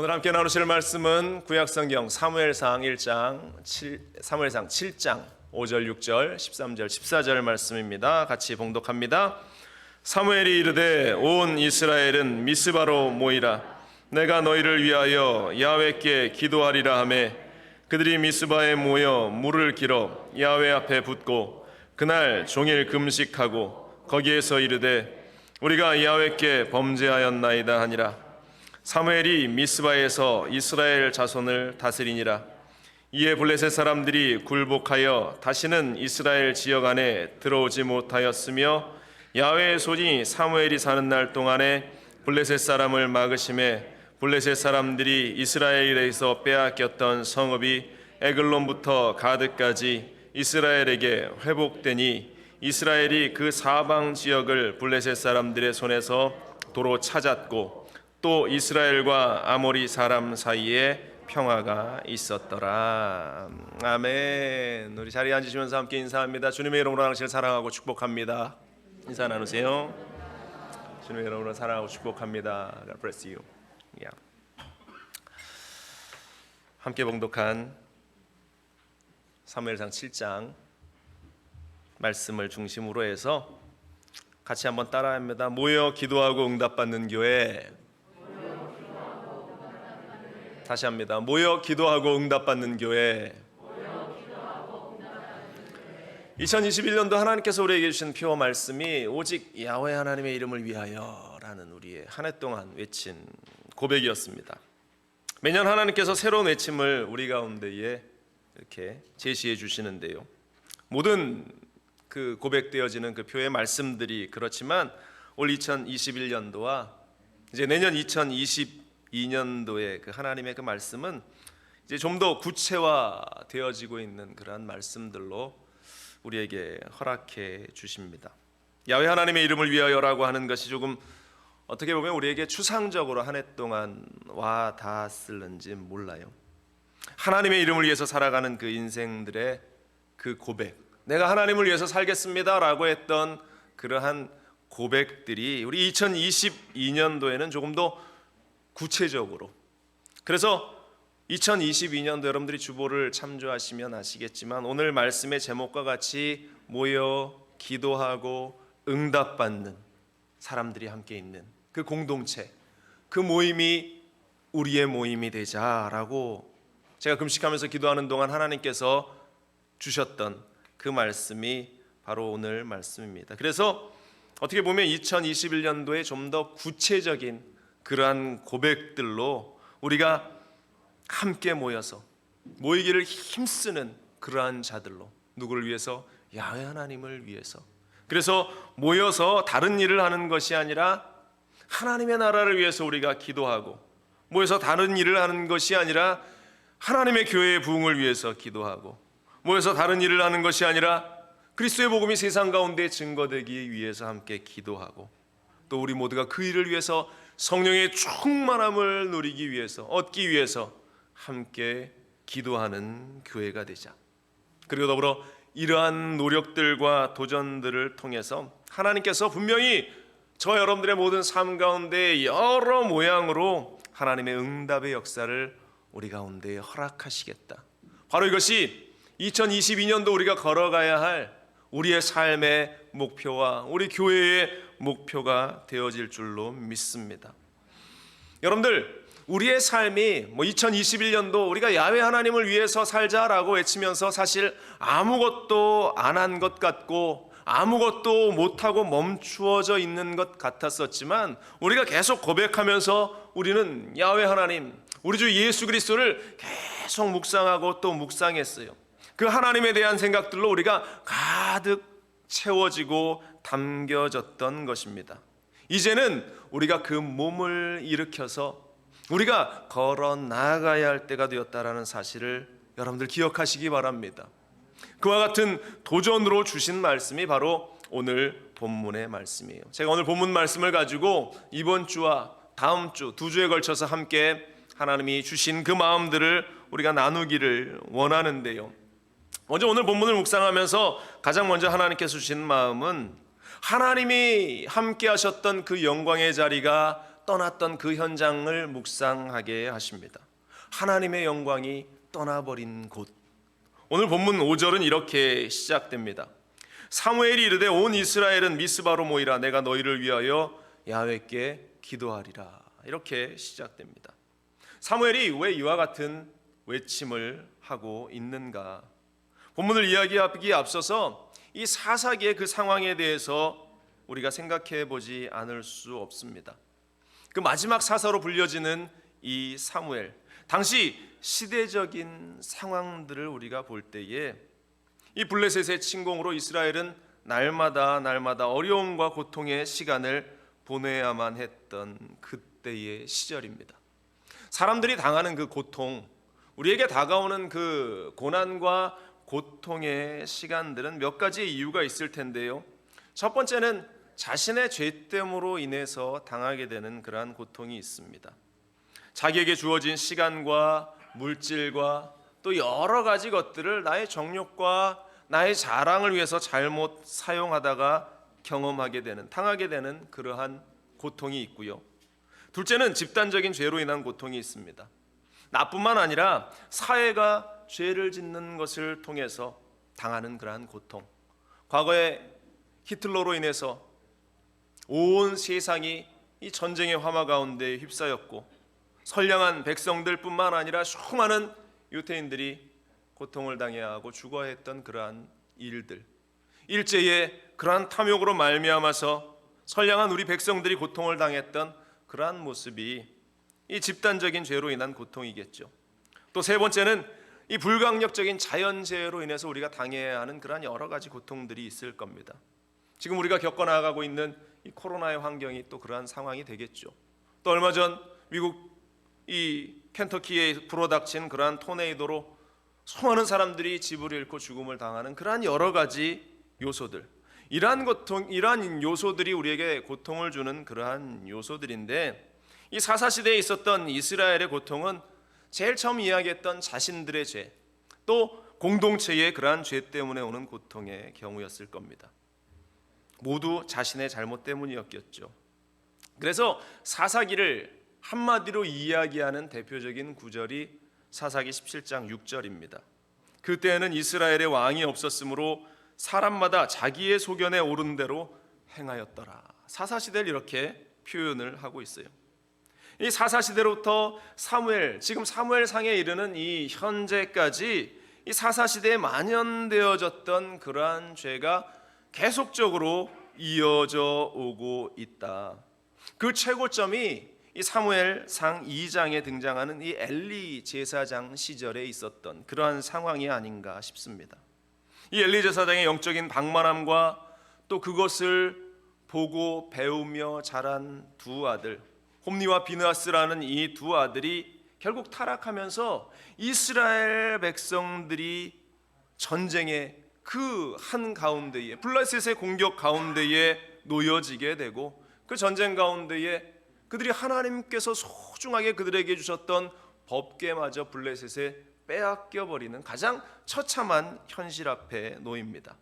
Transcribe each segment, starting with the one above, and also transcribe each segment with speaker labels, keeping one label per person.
Speaker 1: 오늘 함께 나누실 말씀은 구약성경 사무엘상 7장 5절 6절 13절 14절 말씀입니다. 같이 봉독합니다. 사무엘이 이르되 온 이스라엘은 미스바로 모이라. 내가 너희를 위하여 야훼께 기도하리라 하매 그들이 미스바에 모여 물을 길어 야훼 앞에 붓고 그날 종일 금식하고 거기에서 이르되 우리가 야훼께 범죄하였나이다 하니라. 사무엘이 미스바에서 이스라엘 자손을 다스리니라. 이에 블레셋 사람들이 굴복하여 다시는 이스라엘 지역 안에 들어오지 못하였으며 야훼의 손이 사무엘이 사는 날 동안에 블레셋 사람을 막으심에 블레셋 사람들이 이스라엘에서 빼앗겼던 성읍이 에글론부터 가드까지 이스라엘에게 회복되니 이스라엘이 그 사방 지역을 블레셋 사람들의 손에서 도로 찾았고 또 이스라엘과 아모리 사람 사이에 평화가 있었더라. 아멘. 우리 자리에 앉으시면서 함께 인사합니다. 주님의 이름으로 당신을 사랑하고 축복합니다. 인사 나누세요. 주님의 이름으로 사랑하고 축복합니다. God bless you. Yeah. 함께 봉독한 사무엘상 7장 말씀을 중심으로 해서 같이 한번 따라합니다. 모여 기도하고 응답받는 교회. 다시 합니다. 모여 기도하고 응답받는 교회. 2021년도 하나님께서 우리에게 주신 표어 말씀이 오직 야훼 하나님의 이름을 위하여 라는 우리의 한 해 동안 외친 고백이었습니다. 매년 하나님께서 새로운 외침을 우리 가운데에 이렇게 제시해 주시는데요, 모든 그 고백되어지는 그 표의 말씀들이 그렇지만 올 2021년도와 이제 내년 2022년도의 그 하나님의 그 말씀은 이제 좀 더 구체화되어지고 있는 그러한 말씀들로 우리에게 허락해 주십니다. 야훼 하나님의 이름을 위하여라고 하는 것이 조금 어떻게 보면 우리에게 추상적으로 한 해 동안 와 닿았을는지 몰라요. 하나님의 이름을 위해서 살아가는 그 인생들의 그 고백, 내가 하나님을 위해서 살겠습니다 라고 했던 그러한 고백들이 우리 2022년도에는 조금 더 구체적으로, 그래서 2022년도 여러분들이 주보를 참조하시면 아시겠지만 오늘 말씀의 제목과 같이 모여 기도하고 응답받는 사람들이 함께 있는 그 공동체, 그 모임이 우리의 모임이 되자라고 제가 금식하면서 기도하는 동안 하나님께서 주셨던 그 말씀이 바로 오늘 말씀입니다. 그래서 어떻게 보면 2021년도에 좀 더 구체적인 그러한 고백들로 우리가 함께 모여서 모이기를 힘쓰는 그러한 자들로, 누구를 위해서? 야훼 하나님을 위해서. 그래서 모여서 다른 일을 하는 것이 아니라 하나님의 나라를 위해서 우리가 기도하고, 모여서 다른 일을 하는 것이 아니라 하나님의 교회의 부흥을 위해서 기도하고, 모여서 다른 일을 하는 것이 아니라 그리스도의 복음이 세상 가운데 증거되기 위해서 함께 기도하고, 또 우리 모두가 그 일을 위해서 성령의 충만함을 누리기 위해서, 얻기 위해서 함께 기도하는 교회가 되자. 그리고 더불어 이러한 노력들과 도전들을 통해서 하나님께서 분명히 저 여러분들의 모든 삶 가운데 여러 모양으로 하나님의 응답의 역사를 우리 가운데 허락하시겠다. 바로 이것이 2022년도 우리가 걸어가야 할 우리의 삶의 목표와 우리 교회의 목표가 되어질 줄로 믿습니다. 여러분들, 우리의 삶이 2021년도 우리가 야훼 하나님을 위해서 살자라고 외치면서 사실 아무것도 안 한 것 같고 아무것도 못하고 멈추어져 있는 것 같았었지만, 우리가 계속 고백하면서 우리는 야훼 하나님, 우리 주 예수 그리스도를 계속 묵상하고 또 묵상했어요. 그 하나님에 대한 생각들로 우리가 가득 채워지고 담겨졌던 것입니다. 이제는 우리가 그 몸을 일으켜서 우리가 걸어 나아가야 할 때가 되었다라는 사실을 여러분들 기억하시기 바랍니다. 그와 같은 도전으로 주신 말씀이 바로 오늘 본문의 말씀이에요. 제가 오늘 본문 말씀을 가지고 이번 주와 다음 주 2주에 걸쳐서 함께 하나님이 주신 그 마음들을 우리가 나누기를 원하는데요, 먼저 오늘 본문을 묵상하면서 가장 먼저 하나님께서 주신 마음은 하나님이 함께 하셨던 그 영광의 자리가 떠났던 그 현장을 묵상하게 하십니다. 하나님의 영광이 떠나버린 곳. 오늘 본문 5절은 이렇게 시작됩니다. 사무엘이 이르되 온 이스라엘은 미스바로 모이라. 내가 너희를 위하여 야훼께 기도하리라. 이렇게 시작됩니다. 사무엘이 왜 이와 같은 외침을 하고 있는가? 본문을 이야기하기에 앞서서 이 사사기의 그 상황에 대해서 우리가 생각해 보지 않을 수 없습니다. 그 마지막 사사로 불려지는 이 사무엘, 당시 시대적인 상황들을 우리가 볼 때에 이 블레셋의 침공으로 이스라엘은 날마다 어려움과 고통의 시간을 보내야만 했던 그때의 시절입니다. 사람들이 당하는 그 고통, 우리에게 다가오는 그 고난과 고통의 시간들은 몇 가지의 이유가 있을 텐데요. 첫 번째는 자신의 죄됨으로 인해서 당하게 되는 그러한 고통이 있습니다. 자기에게 주어진 시간과 물질과 또 여러 가지 것들을 나의 정욕과 나의 자랑을 위해서 잘못 사용하다가 경험하게 되는, 당하게 되는 그러한 고통이 있고요. 둘째는 집단적인 죄로 인한 고통이 있습니다. 나뿐만 아니라 사회가 죄를 짓는 것을 통해서 당하는 그러한 고통. 과거에 히틀러로 인해서 온 세상이 이 전쟁의 화마 가운데 휩싸였고 선량한 백성들뿐만 아니라 수많은 유태인들이 고통을 당해야 하고 죽어야 했던 그러한 일들, 일제의 그러한 탐욕으로 말미암아서 선량한 우리 백성들이 고통을 당했던 그러한 모습이 이 집단적인 죄로 인한 고통이겠죠. 또 세 번째는 이 불강력적인 자연재해로 인해서 우리가 당해야 하는 그러한 여러 가지 고통들이 있을 겁니다. 지금 우리가 겪어나가고 있는 이 코로나의 환경이 또 그러한 상황이 되겠죠. 또 얼마 전 미국 이 켄터키에 불어닥친 그러한 토네이도로 수많은 사람들이 집을 잃고 죽음을 당하는 그러한 여러 가지 요소들, 이러한 요소들이 우리에게 고통을 주는 그러한 요소들인데, 이 사사시대에 있었던 이스라엘의 고통은 제일 처음 이야기했던 자신들의 죄, 또 공동체의 그러한 죄 때문에 오는 고통의 경우였을 겁니다. 모두 자신의 잘못 때문이었겠죠. 그래서 사사기를 한마디로 이야기하는 대표적인 구절이 사사기 17장 6절입니다. 그때에는 이스라엘의 왕이 없었으므로 사람마다 자기의 소견에 오른 대로 행하였더라. 사사시대를 이렇게 표현을 하고 있어요. 이 사사시대로부터 지금 사무엘상에 이르는 이 현재까지 이 사사시대에 만연되어졌던 그러한 죄가 계속적으로 이어져 오고 있다. 그 최고점이 이 사무엘상 2장에 등장하는 이 엘리 제사장 시절에 있었던 그러한 상황이 아닌가 싶습니다. 이 엘리 제사장의 영적인 방만함과 또 그것을 보고 배우며 자란 두 아들, 홈니와 비느하스라는 이 두 아들이 결국 타락하면서 이스라엘 백성들이 전쟁의 그 한가운데에, 블레셋의 공격 가운데에 놓여지게 되고, 그 전쟁 가운데에 그들이 하나님께서 소중하게 그들에게 주셨던 법궤마저 블레셋에 빼앗겨버리는 가장 처참한 현실 앞에 놓입니다.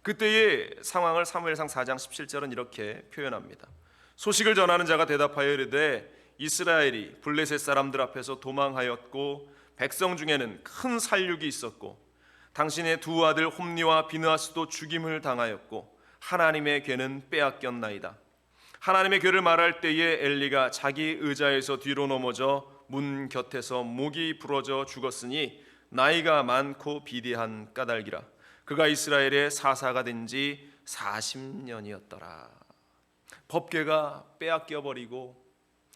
Speaker 1: 그때의 상황을 사무엘상 4장 17절은 이렇게 표현합니다. 소식을 전하는 자가 대답하여 이르되 이스라엘이 블레셋 사람들 앞에서 도망하였고 백성 중에는 큰 살육이 있었고 당신의 두 아들 홈니와 비느하스도 죽임을 당하였고 하나님의 궤는 빼앗겼나이다. 하나님의 궤를 말할 때에 엘리가 자기 의자에서 뒤로 넘어져 문 곁에서 목이 부러져 죽었으니 나이가 많고 비대한 까닭이라. 그가 이스라엘의 사사가 된 지 40년이었더라. 법궤가 빼앗겨버리고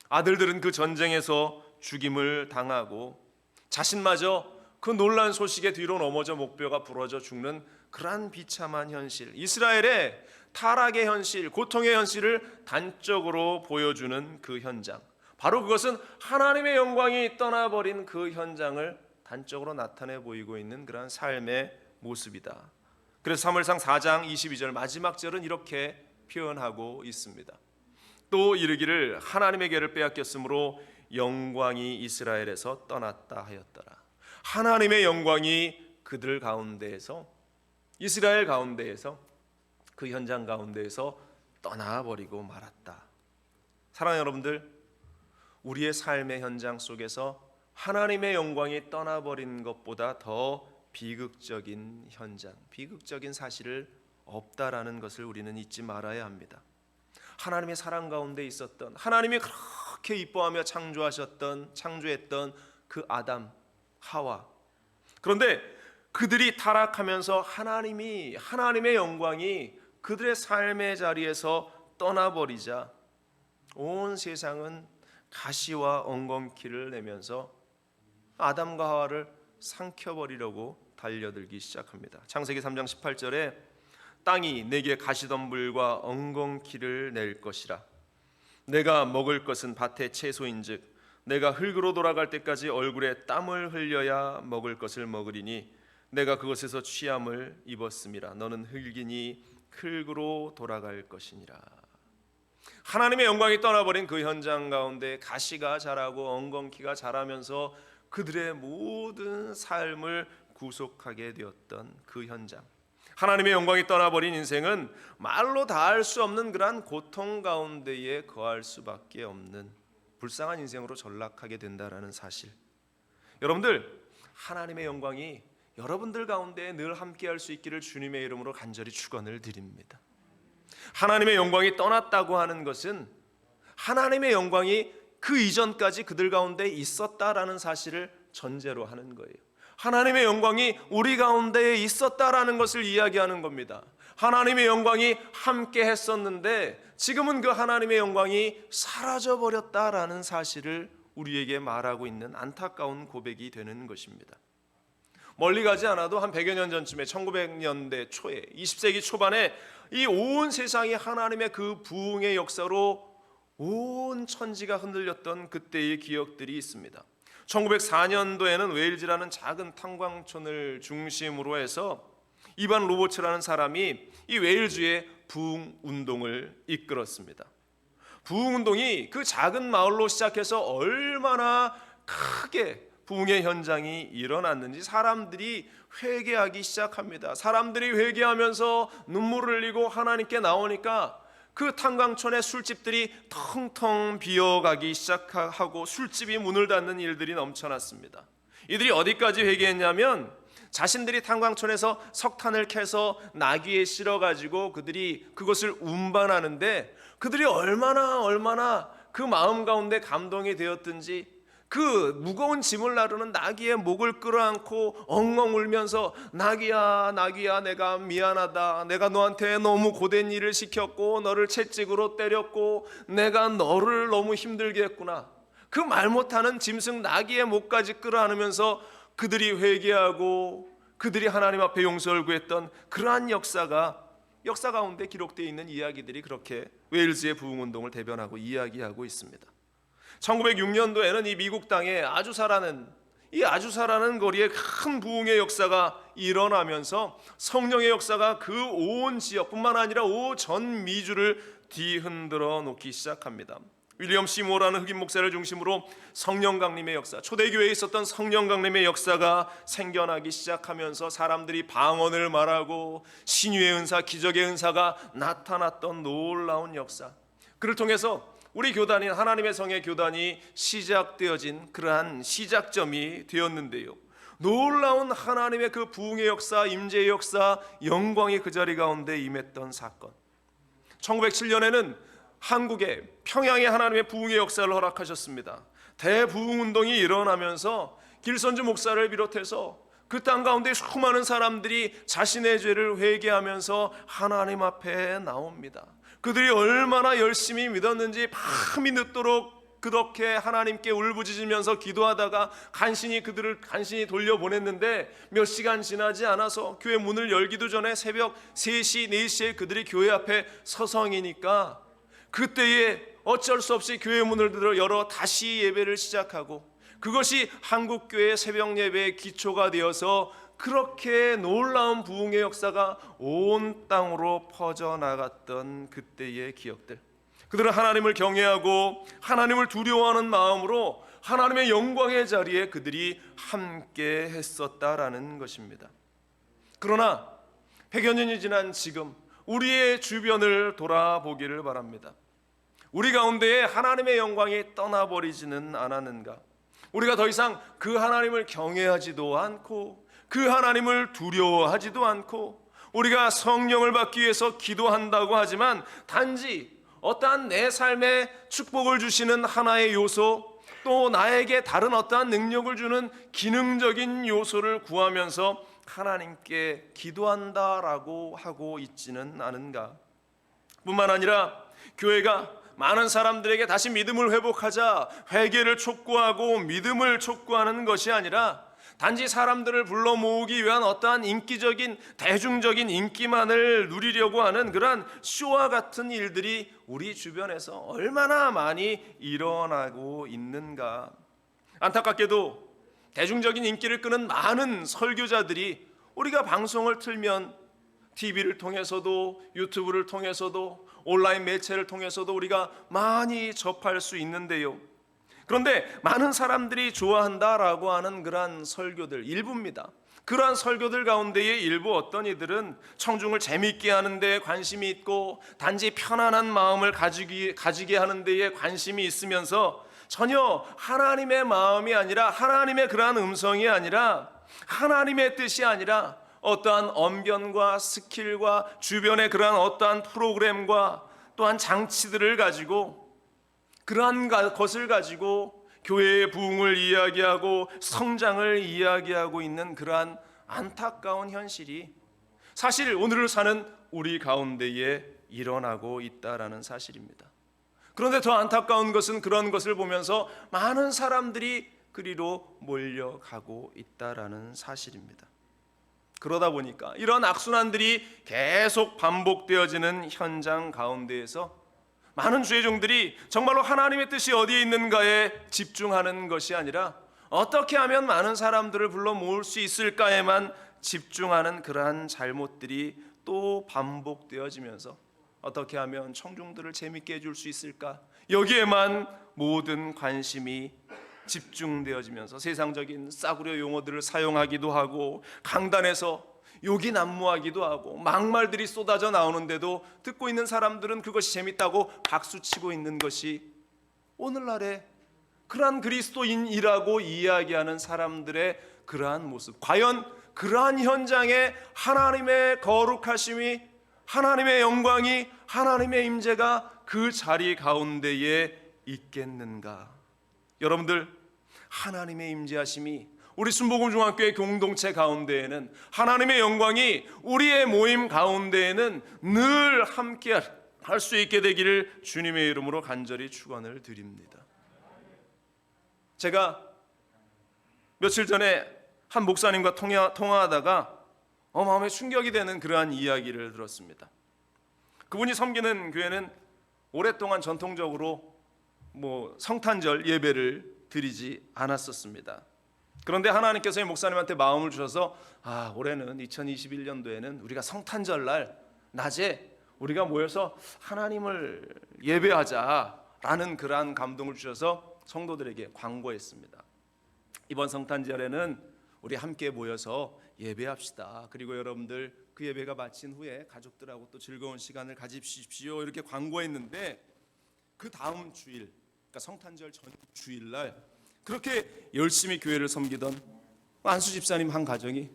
Speaker 1: 아들들은 그 전쟁에서 죽임을 당하고 자신마저 그 놀란 소식에 뒤로 넘어져 목뼈가 부러져 죽는 그러한 비참한 현실, 이스라엘의 타락의 현실, 고통의 현실을 단적으로 보여주는 그 현장, 바로 그것은 하나님의 영광이 떠나버린 그 현장을 단적으로 나타내 보이고 있는 그러한 삶의 모습이다. 그래서 사무엘상 4장 22절 마지막 절은 이렇게 표현하고 있습니다. 또 이르기를 하나님의 궤를 빼앗겼으므로 영광이 이스라엘에서 떠났다 하였더라. 하나님의 영광이 그들 가운데에서, 이스라엘 가운데에서, 그 현장 가운데에서 떠나버리고 말았다. 사랑하는 여러분들, 우리의 삶의 현장 속에서 하나님의 영광이 떠나버린 것보다 더 비극적인 현장, 비극적인 사실을 없다라는 것을 우리는 잊지 말아야 합니다. 하나님의 사랑 가운데 있었던, 하나님이 그렇게 이뻐하며 창조했던 그 아담, 하와. 그런데 그들이 타락하면서 하나님의 영광이 그들의 삶의 자리에서 떠나버리자 온 세상은 가시와 엉겅퀴를 내면서 아담과 하와를 삼켜버리려고 달려들기 시작합니다. 창세기 3장 18절에 땅이 내게 가시덤불과 엉겅퀴를 낼 것이라. 내가 먹을 것은 밭의 채소인즉 내가 흙으로 돌아갈 때까지 얼굴에 땀을 흘려야 먹을 것을 먹으리니 내가 그것에서 취함을 입었음이라. 너는 흙이니 흙으로 돌아갈 것이니라. 하나님의 영광이 떠나버린 그 현장 가운데 가시가 자라고 엉겅퀴가 자라면서 그들의 모든 삶을 구속하게 되었던 그 현장. 하나님의 영광이 떠나버린 인생은 말로 다할 수 없는 그러한 고통 가운데에 거할 수밖에 없는 불쌍한 인생으로 전락하게 된다라는 사실. 여러분들, 하나님의 영광이 여러분들 가운데 늘 함께할 수 있기를 주님의 이름으로 간절히 축원을 드립니다. 하나님의 영광이 떠났다고 하는 것은 하나님의 영광이 그 이전까지 그들 가운데 있었다라는 사실을 전제로 하는 거예요. 하나님의 영광이 우리 가운데 있었다라는 것을 이야기하는 겁니다. 하나님의 영광이 함께 했었는데 지금은 그 하나님의 영광이 사라져버렸다라는 사실을 우리에게 말하고 있는 안타까운 고백이 되는 것입니다. 멀리 가지 않아도 한 100여 년 전쯤에 1900년대 초에 20세기 초반에 이 온 세상이 하나님의 그 부흥의 역사로 온 천지가 흔들렸던 그때의 기억들이 있습니다. 1904년도에는 웨일즈라는 작은 탄광촌을 중심으로 해서 이반 로버츠라는 사람이 이 웨일즈의 부흥 운동을 이끌었습니다. 부흥 운동이 그 작은 마을로 시작해서 얼마나 크게 부흥의 현장이 일어났는지 사람들이 회개하기 시작합니다. 사람들이 회개하면서 눈물을 흘리고 하나님께 나오니까 그 탄광촌의 술집들이 텅텅 비어가기 시작하고 술집이 문을 닫는 일들이 넘쳐났습니다. 이들이 어디까지 회개했냐면 자신들이 탄광촌에서 석탄을 캐서 나귀에 실어가지고 그들이 그것을 운반하는데 그들이 얼마나 그 마음 가운데 감동이 되었든지 그 무거운 짐을 나르는 나귀의 목을 끌어안고 엉엉 울면서 나귀야 내가 미안하다. 내가 너한테 너무 고된 일을 시켰고 너를 채찍으로 때렸고 내가 너를 너무 힘들게 했구나. 그 말 못하는 짐승 나귀의 목까지 끌어안으면서 그들이 회개하고 그들이 하나님 앞에 용서를 구했던 그러한 역사 가운데 기록되어 있는 이야기들이 그렇게 웨일즈의 부흥운동을 대변하고 이야기하고 있습니다. 1906년도에는 이 미국 땅에 아주사라는 거리에 큰 부흥의 역사가 일어나면서 성령의 역사가 그 온 지역뿐만 아니라 전 미주를 뒤흔들어 놓기 시작합니다. 윌리엄 시모어라는 흑인 목사를 중심으로 성령 강림의 역사, 초대교회에 있었던 성령 강림의 역사가 생겨나기 시작하면서 사람들이 방언을 말하고 신유의 은사, 기적의 은사가 나타났던 놀라운 역사, 그를 통해서 우리 교단인 하나님의 성의 교단이 시작되어진 그러한 시작점이 되었는데요. 놀라운 하나님의 그 부흥의 역사, 임재의 역사, 영광이 그 자리 가운데 임했던 사건. 1907년에는 한국에 평양에 하나님의 부흥의 역사를 허락하셨습니다. 대부흥운동이 일어나면서 길선주 목사를 비롯해서 그 땅 가운데 수많은 사람들이 자신의 죄를 회개하면서 하나님 앞에 나옵니다. 그들이 얼마나 열심히 믿었는지 밤이 늦도록 그렇게 하나님께 울부짖으면서 기도하다가 그들을 간신히 돌려보냈는데 몇 시간 지나지 않아서 교회 문을 열기도 전에 새벽 3시, 4시에 그들이 교회 앞에 서성이니까 그때에 어쩔 수 없이 교회 문을 열어 다시 예배를 시작하고 그것이 한국교회의 새벽 예배의 기초가 되어서 그렇게 놀라운 부흥의 역사가 온 땅으로 퍼져나갔던 그때의 기억들. 그들은 하나님을 경외하고 하나님을 두려워하는 마음으로 하나님의 영광의 자리에 그들이 함께 했었다라는 것입니다. 그러나 100여 년이 지난 지금 우리의 주변을 돌아보기를 바랍니다. 우리 가운데에 하나님의 영광이 떠나버리지는 않았는가? 우리가 더 이상 그 하나님을 경외하지도 않고 그 하나님을 두려워하지도 않고 우리가 성령을 받기 위해서 기도한다고 하지만 단지 어떠한 내 삶에 축복을 주시는 하나의 요소, 또 나에게 다른 어떠한 능력을 주는 기능적인 요소를 구하면서 하나님께 기도한다라고 하고 있지는 않은가? 뿐만 아니라 교회가 많은 사람들에게 다시 믿음을 회복하자 회개를 촉구하고 믿음을 촉구하는 것이 아니라 단지 사람들을 불러 모으기 위한 어떠한 인기적인 대중적인 인기만을 누리려고 하는 그러한 쇼와 같은 일들이 우리 주변에서 얼마나 많이 일어나고 있는가. 안타깝게도 대중적인 인기를 끄는 많은 설교자들이 우리가 방송을 틀면 TV를 통해서도 유튜브를 통해서도 온라인 매체를 통해서도 우리가 많이 접할 수 있는데요. 그런데 많은 사람들이 좋아한다라고 하는 그러한 설교들 일부입니다. 그러한 설교들 가운데의 일부 어떤 이들은 청중을 재미있게 하는 데에 관심이 있고 단지 편안한 마음을 가지게 하는 데에 관심이 있으면서 전혀 하나님의 마음이 아니라 하나님의 그러한 음성이 아니라 하나님의 뜻이 아니라 어떠한 언변과 스킬과 주변의 그러한 어떠한 프로그램과 또한 장치들을 가지고 그러한 것을 가지고 교회의 부흥을 이야기하고 성장을 이야기하고 있는 그러한 안타까운 현실이 사실 오늘을 사는 우리 가운데에 일어나고 있다라는 사실입니다. 그런데 더 안타까운 것은 그런 것을 보면서 많은 사람들이 그리로 몰려가고 있다라는 사실입니다. 그러다 보니까 이런 악순환들이 계속 반복되어지는 현장 가운데에서 많은 주의 종들이 정말로 하나님의 뜻이 어디에 있는가에 집중하는 것이 아니라 어떻게 하면 많은 사람들을 불러 모을 수 있을까에만 집중하는 그러한 잘못들이 또 반복되어지면서 어떻게 하면 청중들을 재밌게 해줄 수 있을까, 여기에만 모든 관심이 집중되어지면서 세상적인 싸구려 용어들을 사용하기도 하고 강단에서 욕이 난무하기도 하고 막말들이 쏟아져 나오는데도 듣고 있는 사람들은 그것이 재밌다고 박수치고 있는 것이 오늘날의 그러한 그리스도인이라고 이야기하는 사람들의 그러한 모습, 과연 그러한 현장에 하나님의 거룩하심이, 하나님의 영광이, 하나님의 임재가 그 자리 가운데에 있겠는가? 여러분들, 하나님의 임재하심이 우리 순복음중앙교회 공동체 가운데에는, 하나님의 영광이 우리의 모임 가운데에는 늘 함께 할 수 있게 되기를 주님의 이름으로 간절히 축원을 드립니다. 제가 며칠 전에 한 목사님과 통화하다가 마음에 충격이 되는 그러한 이야기를 들었습니다. 그분이 섬기는 교회는 오랫동안 전통적으로 성탄절 예배를 드리지 않았었습니다. 그런데 하나님께서 이 목사님한테 마음을 주셔서 올해는 2021년도에는 우리가 성탄절날 낮에 우리가 모여서 하나님을 예배하자라는 그러한 감동을 주셔서 성도들에게 광고했습니다. 이번 성탄절에는 우리 함께 모여서 예배합시다. 그리고 여러분들 그 예배가 마친 후에 가족들하고 또 즐거운 시간을 가지십시오. 이렇게 광고했는데 그 다음 주일, 그러니까 성탄절 전 주일날 그렇게 열심히 교회를 섬기던 안수 집사님 한 가정이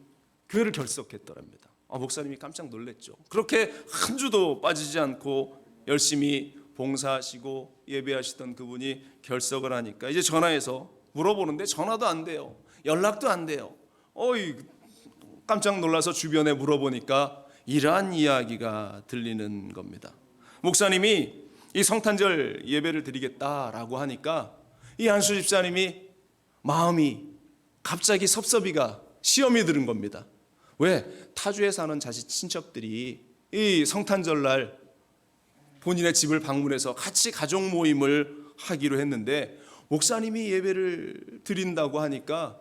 Speaker 1: 교회를 결석했더랍니다. 목사님이 깜짝 놀랐죠. 그렇게 한 주도 빠지지 않고 열심히 봉사하시고 예배하시던 그분이 결석을 하니까 이제 전화해서 물어보는데 전화도 안 돼요. 연락도 안 돼요. 깜짝 놀라서 주변에 물어보니까 이러한 이야기가 들리는 겁니다. 목사님이 이 성탄절 예배를 드리겠다라고 하니까 이 안수 집사님이 마음이 갑자기 섭섭이가 시험이 들은 겁니다. 왜? 타주에 사는 자식 친척들이 이 성탄절날 본인의 집을 방문해서 같이 가족 모임을 하기로 했는데 목사님이 예배를 드린다고 하니까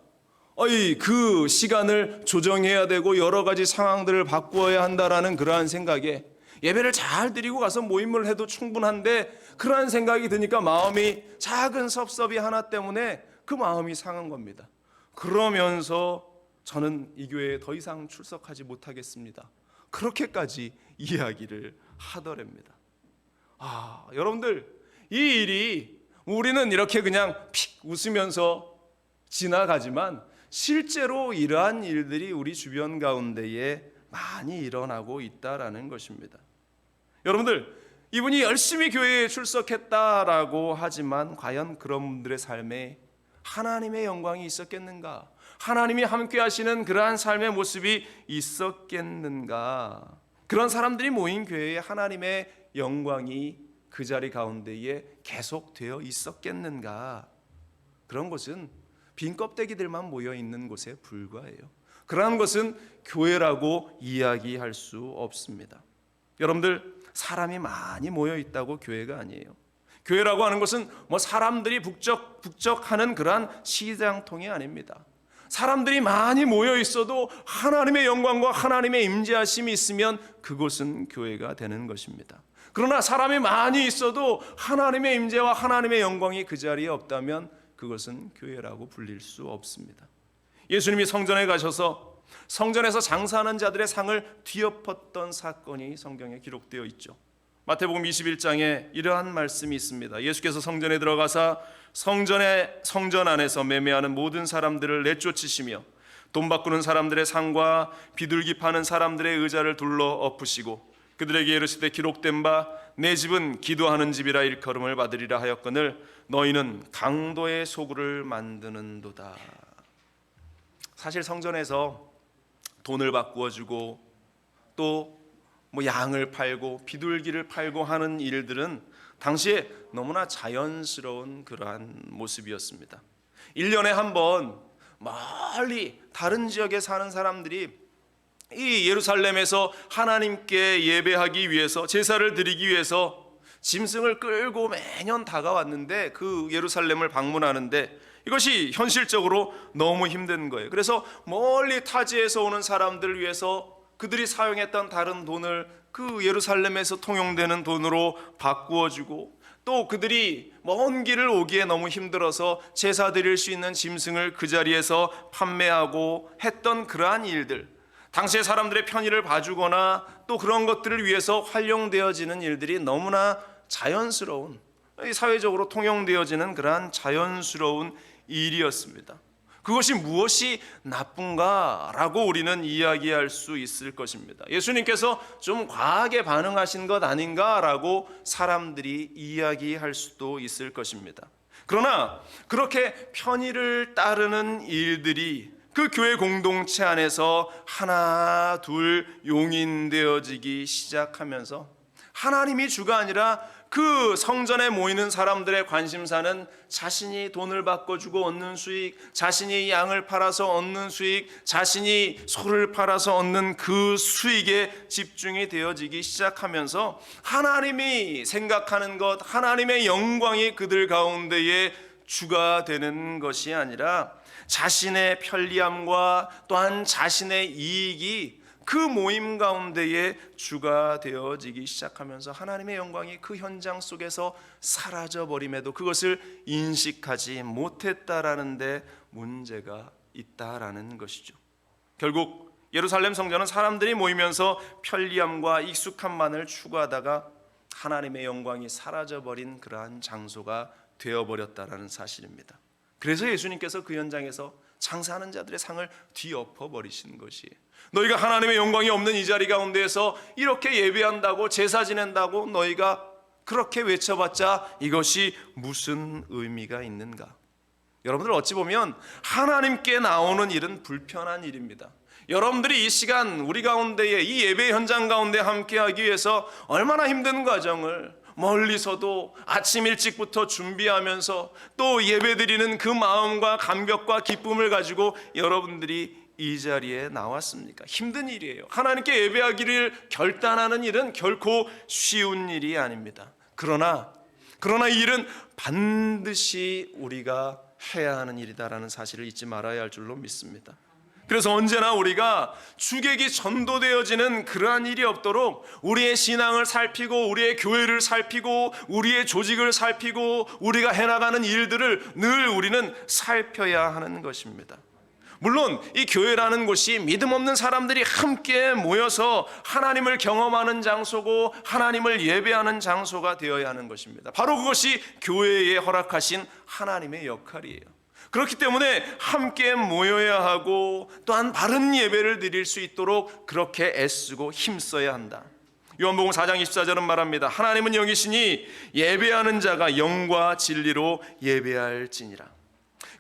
Speaker 1: 그 시간을 조정해야 되고 여러 가지 상황들을 바꾸어야 한다라는 그러한 생각에 예배를 잘 드리고 가서 모임을 해도 충분한데 그러한 생각이 드니까 마음이 작은 섭섭이 하나 때문에 그 마음이 상한 겁니다. 그러면서 저는 이 교회에 더 이상 출석하지 못하겠습니다. 그렇게까지 이야기를 하더랍니다. 여러분들, 이 일이 우리는 이렇게 그냥 픽 웃으면서 지나가지만 실제로 이러한 일들이 우리 주변 가운데에 많이 일어나고 있다라는 것입니다. 여러분들, 이분이 열심히 교회에 출석했다라고 하지만 과연 그런 분들의 삶에 하나님의 영광이 있었겠는가? 하나님이 함께 하시는 그러한 삶의 모습이 있었겠는가? 그런 사람들이 모인 교회에 하나님의 영광이 그 자리 가운데에 계속되어 있었겠는가? 그런 곳은 빈 껍데기들만 모여 있는 곳에 불과해요. 그러한 것은 교회라고 이야기할 수 없습니다. 여러분들, 사람이 많이 모여 있다고 교회가 아니에요. 교회라고 하는 것은 사람들이 북적하는 그러한 시장통이 아닙니다. 사람들이 많이 모여 있어도 하나님의 영광과 하나님의 임재하심이 있으면 그곳은 교회가 되는 것입니다. 그러나 사람이 많이 있어도 하나님의 임재와 하나님의 영광이 그 자리에 없다면 그것은 교회라고 불릴 수 없습니다. 예수님이 성전에 가셔서 성전에서 장사하는 자들의 상을 뒤엎었던 사건이 성경에 기록되어 있죠. 마태복음 21장에 이러한 말씀이 있습니다. 예수께서 성전에 들어가사 성전 안에서 매매하는 모든 사람들을 내쫓으시며 돈 바꾸는 사람들의 상과 비둘기 파는 사람들의 의자를 둘러 엎으시고 그들에게 이르시되 기록된 바 내 집은 기도하는 집이라 일컬음을 받으리라 하였거늘 너희는 강도의 소굴을 만드는도다. 사실 성전에서 돈을 바꾸어 주고 또 양을 팔고 비둘기를 팔고 하는 일들은 당시에 너무나 자연스러운 그러한 모습이었습니다. 1년에 한 번 멀리 다른 지역에 사는 사람들이 이 예루살렘에서 하나님께 예배하기 위해서 제사를 드리기 위해서 짐승을 끌고 매년 다가왔는데 그 예루살렘을 방문하는데 이것이 현실적으로 너무 힘든 거예요. 그래서 멀리 타지에서 오는 사람들을 위해서 그들이 사용했던 다른 돈을 그 예루살렘에서 통용되는 돈으로 바꾸어주고 또 그들이 먼 길을 오기에 너무 힘들어서 제사 드릴 수 있는 짐승을 그 자리에서 판매하고 했던 그러한 일들, 당시의 사람들의 편의를 봐주거나 또 그런 것들을 위해서 활용되어지는 일들이 너무나 자연스러운, 사회적으로 통용되어지는 그러한 자연스러운 일이었습니다. 그것이 무엇이 나쁜가라고 우리는 이야기할 수 있을 것입니다. 예수님께서 좀 과하게 반응하신 것 아닌가라고 사람들이 이야기할 수도 있을 것입니다. 그러나 그렇게 편의를 따르는 일들이 그 교회 공동체 안에서 하나 둘 용인되어지기 시작하면서 하나님이 주가 아니라 그 성전에 모이는 사람들의 관심사는 자신이 돈을 바꿔주고 얻는 수익, 자신이 양을 팔아서 얻는 수익, 자신이 소를 팔아서 얻는 그 수익에 집중이 되어지기 시작하면서 하나님이 생각하는 것, 하나님의 영광이 그들 가운데에 주가 되는 것이 아니라 자신의 편리함과 또한 자신의 이익이 그 모임 가운데에 주가 되어지기 시작하면서 하나님의 영광이 그 현장 속에서 사라져버림에도 그것을 인식하지 못했다라는 데 문제가 있다라는 것이죠. 결국 예루살렘 성전은 사람들이 모이면서 편리함과 익숙함만을 추구하다가 하나님의 영광이 사라져버린 그러한 장소가 되어버렸다라는 사실입니다. 그래서 예수님께서 그 현장에서 장사하는 자들의 상을 뒤엎어 버리신 것이에요. 너희가 하나님의 영광이 없는 이 자리 가운데에서 이렇게 예배한다고 제사 지낸다고 너희가 그렇게 외쳐봤자 이것이 무슨 의미가 있는가? 여러분들 어찌 보면 하나님께 나오는 일은 불편한 일입니다. 여러분들이 이 시간 우리 가운데에 이 예배 현장 가운데 함께하기 위해서 얼마나 힘든 과정을 멀리서도 아침 일찍부터 준비하면서 또 예배드리는 그 마음과 감격과 기쁨을 가지고 여러분들이 이 자리에 나왔습니까? 힘든 일이에요. 하나님께 예배하기를 결단하는 일은 결코 쉬운 일이 아닙니다. 그러나 이 일은 반드시 우리가 해야 하는 일이다라는 사실을 잊지 말아야 할 줄로 믿습니다. 그래서 언제나 우리가 주객이 전도되어지는 그러한 일이 없도록 우리의 신앙을 살피고 우리의 교회를 살피고 우리의 조직을 살피고 우리가 해나가는 일들을 늘 우리는 살펴야 하는 것입니다. 물론 이 교회라는 곳이 믿음 없는 사람들이 함께 모여서 하나님을 경험하는 장소고 하나님을 예배하는 장소가 되어야 하는 것입니다. 바로 그것이 교회에 허락하신 하나님의 역할이에요. 그렇기 때문에 함께 모여야 하고 또한 바른 예배를 드릴 수 있도록 그렇게 애쓰고 힘써야 한다. 요한복음 4장 24절은 말합니다. 하나님은 영이시니 예배하는 자가 영과 진리로 예배할지니라.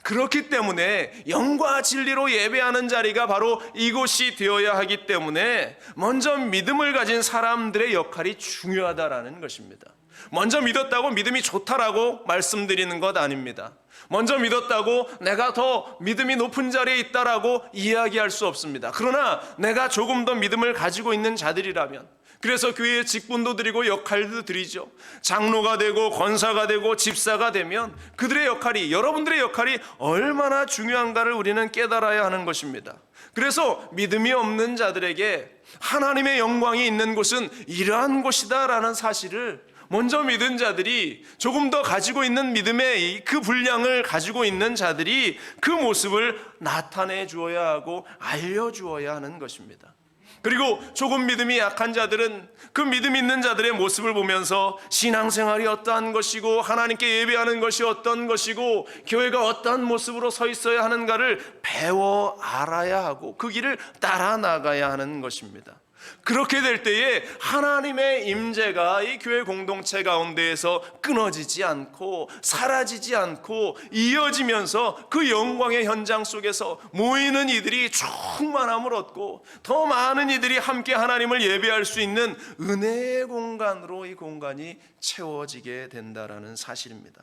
Speaker 1: 그렇기 때문에 영과 진리로 예배하는 자리가 바로 이곳이 되어야 하기 때문에 먼저 믿음을 가진 사람들의 역할이 중요하다라는 것입니다. 먼저 믿었다고 믿음이 좋다라고 말씀드리는 것 아닙니다. 먼저 믿었다고 내가 더 믿음이 높은 자리에 있다라고 이야기할 수 없습니다. 그러나 내가 조금 더 믿음을 가지고 있는 자들이라면, 그래서 교회에 직분도 드리고 역할도 드리죠. 장로가 되고 권사가 되고 집사가 되면 그들의 역할이, 여러분들의 역할이 얼마나 중요한가를 우리는 깨달아야 하는 것입니다. 그래서 믿음이 없는 자들에게 하나님의 영광이 있는 곳은 이러한 곳이다라는 사실을 먼저 믿은 자들이, 조금 더 가지고 있는 믿음의 그 분량을 가지고 있는 자들이 그 모습을 나타내 주어야 하고 알려주어야 하는 것입니다. 그리고 조금 믿음이 약한 자들은 그 믿음 있는 자들의 모습을 보면서 신앙생활이 어떠한 것이고 하나님께 예배하는 것이 어떤 것이고 교회가 어떠한 모습으로 서 있어야 하는가를 배워 알아야 하고 그 길을 따라 나가야 하는 것입니다. 그렇게 될 때에 하나님의 임재가 이 교회 공동체 가운데에서 끊어지지 않고 사라지지 않고 이어지면서 그 영광의 현장 속에서 모이는 이들이 충만함을 얻고 더 많은 이들이 함께 하나님을 예배할 수 있는 은혜의 공간으로 이 공간이 채워지게 된다라는 사실입니다.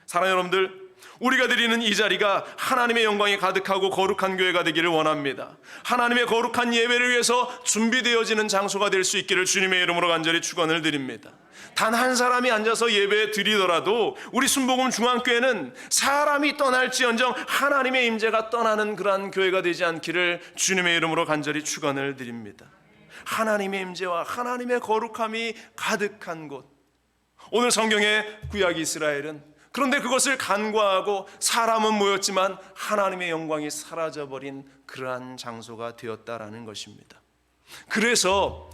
Speaker 1: 사랑하는 여러분들, 우리가 드리는 이 자리가 하나님의 영광이 가득하고 거룩한 교회가 되기를 원합니다. 하나님의 거룩한 예배를 위해서 준비되어지는 장소가 될 수 있기를 주님의 이름으로 간절히 축원을 드립니다. 단 한 사람이 앉아서 예배 드리더라도 우리 순복음 중앙교회는 사람이 떠날지언정 하나님의 임재가 떠나는 그러한 교회가 되지 않기를 주님의 이름으로 간절히 축원을 드립니다. 하나님의 임재와 하나님의 거룩함이 가득한 곳, 오늘 성경의 구약 이스라엘은 그런데 그것을 간과하고 사람은 모였지만 하나님의 영광이 사라져버린 그러한 장소가 되었다라는 것입니다. 그래서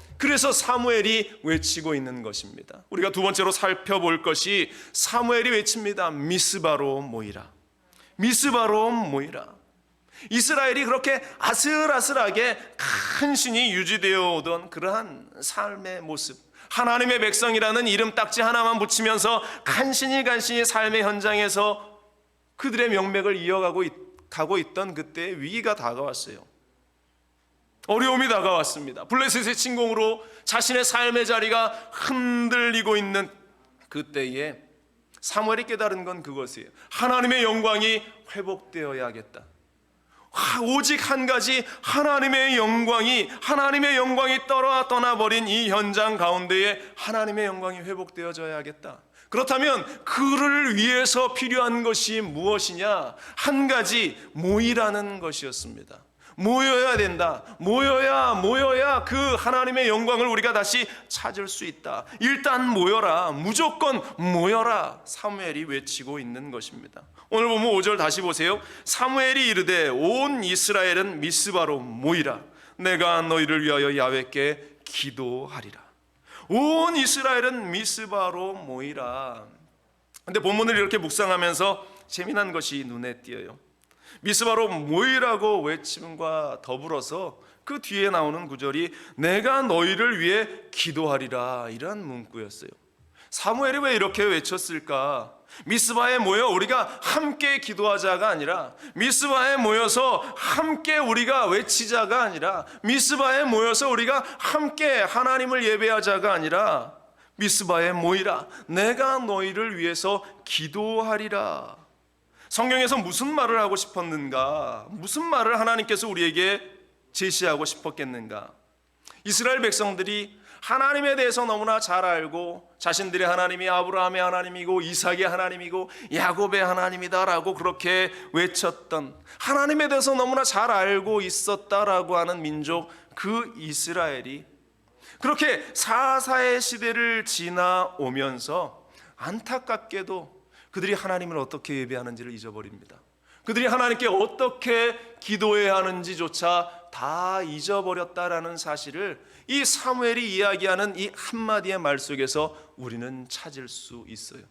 Speaker 1: 사무엘이 외치고 있는 것입니다. 우리가 두 번째로 살펴볼 것이 사무엘이 외칩니다. 미스바로 모이라. 미스바로 모이라. 이스라엘이 그렇게 아슬아슬하게 간신히 유지되어 오던 그러한 삶의 모습, 하나님의 백성이라는 이름 딱지 하나만 붙이면서 간신히 삶의 현장에서 그들의 명맥을 이어가고 있던 그때의 위기가 다가왔어요. 어려움이 다가왔습니다. 블레셋의 침공으로 자신의 삶의 자리가 흔들리고 있는 그때에 사무엘이 깨달은 건 그것이에요. 하나님의 영광이 회복되어야겠다. 오직 한 가지, 하나님의 영광이 떠나버린 이 현장 가운데에 하나님의 영광이 회복되어져야겠다. 그렇다면 그를 위해서 필요한 것이 무엇이냐? 한 가지, 모이라는 것이었습니다. 모여야 된다. 모여야 그 하나님의 영광을 우리가 다시 찾을 수 있다. 일단 모여라. 무조건 모여라. 사무엘이 외치고 있는 것입니다. 오늘 보면 5절 다시 보세요. 사무엘이 이르되 온 이스라엘은 미스바로 모이라. 내가 너희를 위하여 야훼께 기도하리라. 온 이스라엘은 미스바로 모이라. 근데 본문을 이렇게 묵상하면서 재미난 것이 눈에 띄어요. 미스바로 모이라고 외침과 더불어서 그 뒤에 나오는 구절이 내가 너희를 위해 기도하리라, 이런 문구였어요. 사무엘이 왜 이렇게 외쳤을까? 미스바에 모여 우리가 함께 기도하자가 아니라, 미스바에 모여서 함께 우리가 외치자가 아니라, 미스바에 모여서 우리가 함께 하나님을 예배하자가 아니라, 미스바에 모이라, 내가 너희를 위해서 기도하리라. 성경에서 무슨 말을 하고 싶었는가? 무슨 말을 하나님께서 우리에게 제시하고 싶었겠는가? 이스라엘 백성들이 하나님에 대해서 너무나 잘 알고 자신들의 하나님이 아브라함의 하나님이고 이삭의 하나님이고 야곱의 하나님이다라고 그렇게 외쳤던, 하나님에 대해서 너무나 잘 알고 있었다라고 하는 민족, 그 이스라엘이 그렇게 사사의 시대를 지나오면서 안타깝게도 그들이 하나님을 어떻게 예배하는지를 잊어버립니다. 그들이 하나님께 어떻게 기도해야 하는지조차 다 잊어버렸다라는 사실을 이 사무엘이 이야기하는 이 한마디의 말 속에서 우리는 찾을 수 있어요.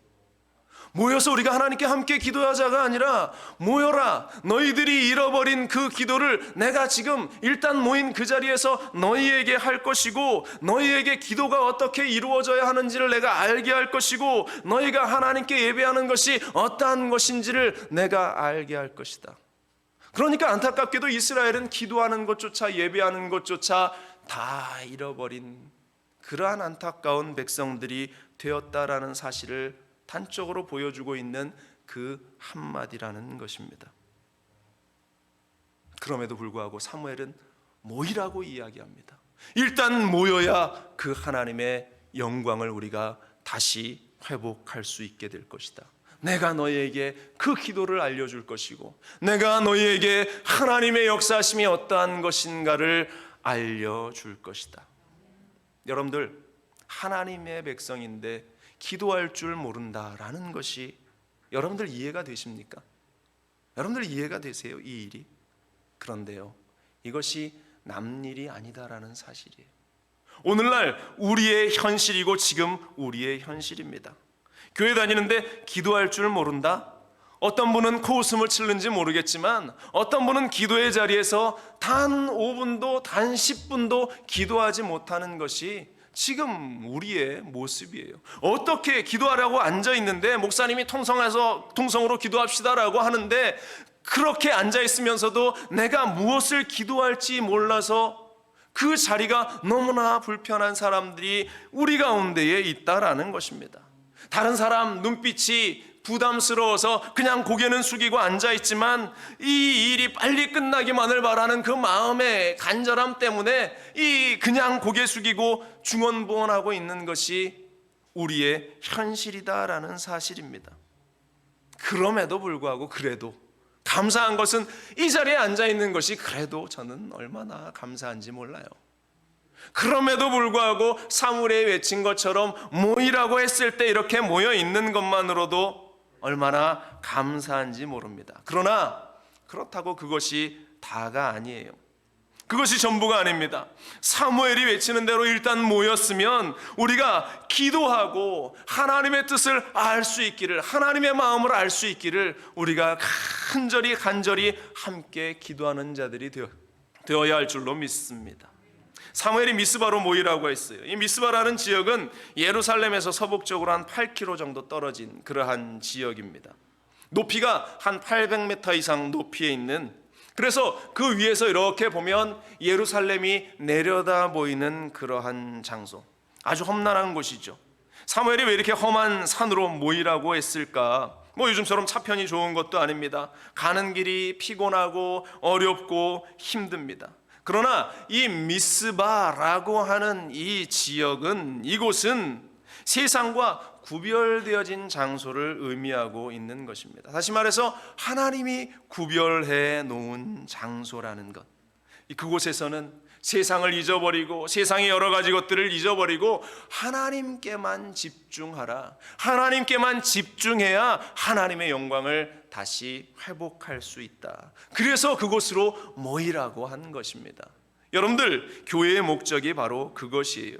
Speaker 1: 모여서 우리가 하나님께 함께 기도하자가 아니라 모여라, 너희들이 잃어버린 그 기도를 내가 지금 일단 모인 그 자리에서 너희에게 할 것이고, 너희에게 기도가 어떻게 이루어져야 하는지를 내가 알게 할 것이고, 너희가 하나님께 예배하는 것이 어떠한 것인지를 내가 알게 할 것이다. 그러니까 안타깝게도 이스라엘은 기도하는 것조차 예배하는 것조차 다 잃어버린 그러한 안타까운 백성들이 되었다라는 사실을 단적으로 보여주고 있는 그 한마디라는 것입니다. 그럼에도 불구하고 사무엘은 모이라고 이야기합니다. 일단 모여야 그 하나님의 영광을 우리가 다시 회복할 수 있게 될 것이다. 내가 너희에게 그 기도를 알려줄 것이고, 내가 너희에게 하나님의 역사심이 어떠한 것인가를 알려줄 것이다. 여러분들, 하나님의 백성인데 기도할 줄 모른다라는 것이 여러분들 이해가 되십니까? 여러분들 이해가 되세요, 이 일이? 그런데요, 이것이 남일이 아니다라는 사실이에요. 오늘날 우리의 현실이고 지금 우리의 현실입니다. 교회 다니는데 기도할 줄 모른다? 어떤 분은 코웃음을 치는지 모르겠지만 어떤 분은 기도의 자리에서 단 5분도 단 10분도 기도하지 못하는 것이 지금 우리의 모습이에요. 어떻게 기도하라고 앉아있는데 목사님이 통성으로 기도합시다라고 하는데, 그렇게 앉아있으면서도 내가 무엇을 기도할지 몰라서 그 자리가 너무나 불편한 사람들이 우리 가운데에 있다라는 것입니다. 다른 사람 눈빛이 부담스러워서 그냥 고개는 숙이고 앉아있지만 이 일이 빨리 끝나기만을 바라는 그 마음의 간절함 때문에 이 그냥 고개 숙이고 중언부언하고 있는 것이 우리의 현실이다라는 사실입니다. 그럼에도 불구하고 그래도 감사한 것은 이 자리에 앉아있는 것이 그래도 저는 얼마나 감사한지 몰라요. 그럼에도 불구하고 사무엘이 외친 것처럼 모이라고 했을 때 이렇게 모여 있는 것만으로도 얼마나 감사한지 모릅니다. 그러나 그렇다고 그것이 다가 아니에요. 그것이 전부가 아닙니다. 사무엘이 외치는 대로 일단 모였으면 우리가 기도하고 하나님의 뜻을 알 수 있기를, 하나님의 마음을 알 수 있기를 우리가 간절히 함께 기도하는 자들이 되어야 할 줄로 믿습니다. 사무엘이 미스바로 모이라고 했어요. 이 미스바라는 지역은 예루살렘에서 서북쪽으로 한 8km 정도 떨어진 그러한 지역입니다. 높이가 한 800m 이상 높이에 있는, 그래서 그 위에서 이렇게 보면 예루살렘이 내려다 보이는 그러한 장소, 아주 험난한 곳이죠. 사무엘이 왜 이렇게 험한 산으로 모이라고 했을까? 요즘처럼 차편이 좋은 것도 아닙니다. 가는 길이 피곤하고 어렵고 힘듭니다. 그러나 이 미스바라고 하는 이 지역은, 이곳은 세상과 구별되어진 장소를 의미하고 있는 것입니다. 다시 말해서 하나님이 구별해 놓은 장소라는 것. 그곳에서는 세상을 잊어버리고 세상의 여러 가지 것들을 잊어버리고 하나님께만 집중하라. 하나님께만 집중해야 하나님의 영광을 다시 회복할 수 있다. 그래서 그곳으로 모이라고 한 것입니다. 여러분들, 교회의 목적이 바로 그것이에요.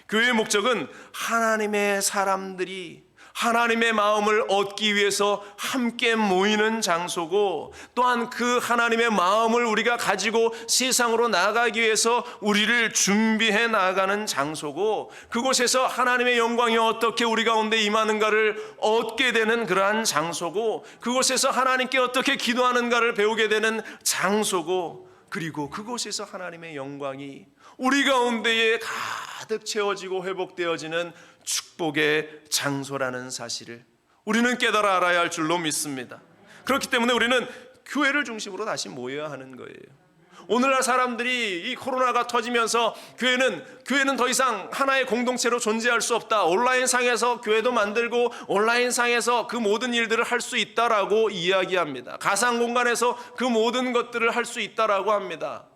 Speaker 1: 교회의 목적은 하나님의 사람들이 하나님의 마음을 얻기 위해서 함께 모이는 장소고, 또한 그 하나님의 마음을 우리가 가지고 세상으로 나가기 위해서 우리를 준비해 나가는 장소고, 그곳에서 하나님의 영광이 어떻게 우리 가운데 임하는가를 얻게 되는 그러한 장소고, 그곳에서 하나님께 어떻게 기도하는가를 배우게 되는 장소고, 그리고 그곳에서 하나님의 영광이 우리 가운데에 가득 채워지고 회복되어지는 축복의 장소라는 사실을 우리는 깨달아 알아야 할 줄로 믿습니다. 그렇기 때문에 우리는 교회를 중심으로 다시 모여야 하는 거예요. 오늘날 사람들이 이 코로나가 터지면서 교회는 더 이상 하나의 공동체로 존재할 수 없다, 온라인상에서 교회도 만들고 온라인상에서 그 모든 일들을 할 수 있다라고 이야기합니다. 가상공간에서 그 모든 것들을 할 수 있다라고 합니다.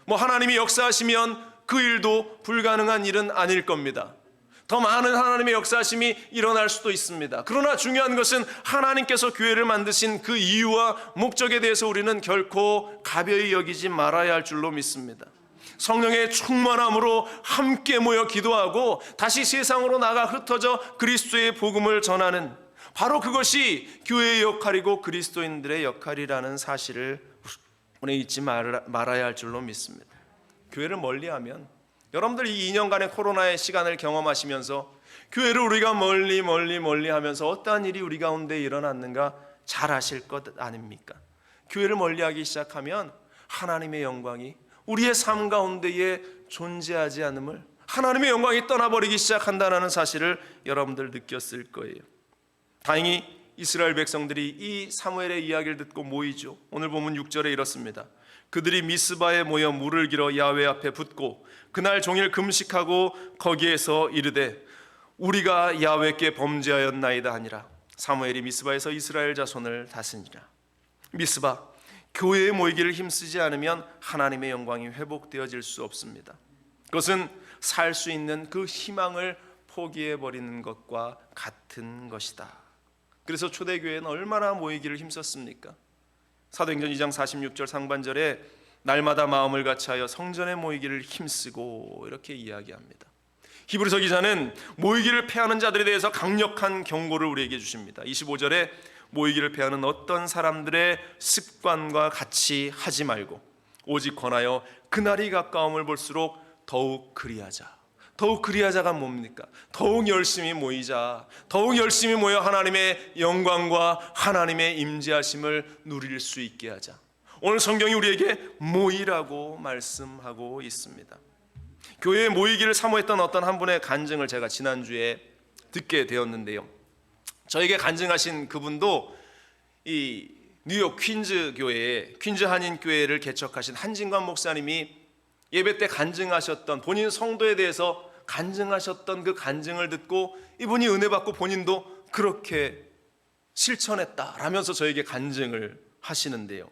Speaker 1: 하나님이 역사하시면 그 일도 불가능한 일은 아닐 겁니다. 더 많은 하나님의 역사하심이 일어날 수도 있습니다. 그러나 중요한 것은 하나님께서 교회를 만드신 그 이유와 목적에 대해서 우리는 결코 가벼이 여기지 말아야 할 줄로 믿습니다. 성령의 충만함으로 함께 모여 기도하고 다시 세상으로 나가 흩어져 그리스도의 복음을 전하는, 바로 그것이 교회의 역할이고 그리스도인들의 역할이라는 사실을 우리 잊지 말아야 할 줄로 믿습니다. 교회를 멀리하면, 여러분들 이 2년간의 코로나의 시간을 경험하시면서 교회를 우리가 멀리 하면서 어떠한 일이 우리 가운데 일어났는가 잘 아실 것 아닙니까? 교회를 멀리하기 시작하면 하나님의 영광이 우리의 삶 가운데에 존재하지 않음을, 하나님의 영광이 떠나버리기 시작한다는 사실을 여러분들 느꼈을 거예요. 다행히 이스라엘 백성들이 이 사무엘의 이야기를 듣고 모이죠. 오늘 보면 6절에 이렇습니다. 그들이 미스바에 모여 물을 길어 야훼 앞에 붓고 그날 종일 금식하고 거기에서 이르되 우리가 야훼께 범죄하였나이다 하니라. 사무엘이 미스바에서 이스라엘 자손을 다스리니라. 미스바, 교회에 모이기를 힘쓰지 않으면 하나님의 영광이 회복되어질 수 없습니다. 그것은 살 수 있는 그 희망을 포기해버리는 것과 같은 것이다. 그래서 초대교회는 얼마나 모이기를 힘썼습니까? 사도행전 2장 46절 상반절에 날마다 마음을 같이하여 성전에 모이기를 힘쓰고 이렇게 이야기합니다. 히브리서 기자는 모이기를 패하는 자들에 대해서 강력한 경고를 우리에게 주십니다. 25절에 모이기를 패하는 어떤 사람들의 습관과 같이 하지 말고 오직 권하여 그날이 가까움을 볼수록 더욱 그리하자. 더욱 그리하자가 뭡니까? 더욱 열심히 모이자. 더욱 열심히 모여 하나님의 영광과 하나님의 임재하심을 누릴 수 있게 하자. 오늘 성경이 우리에게 모이라고 말씀하고 있습니다. 교회에 모이기를 사모했던 어떤 한 분의 간증을 제가 지난주에 듣게 되었는데요. 저에게 간증하신 그분도 이 뉴욕 퀸즈 교회에, 퀸즈 한인 교회를 개척하신 한진관 목사님이 예배 때 간증하셨던, 본인 성도에 대해서 간증하셨던 그 간증을 듣고 이분이 은혜 받고 본인도 그렇게 실천했다라면서 저에게 간증을 하시는데요.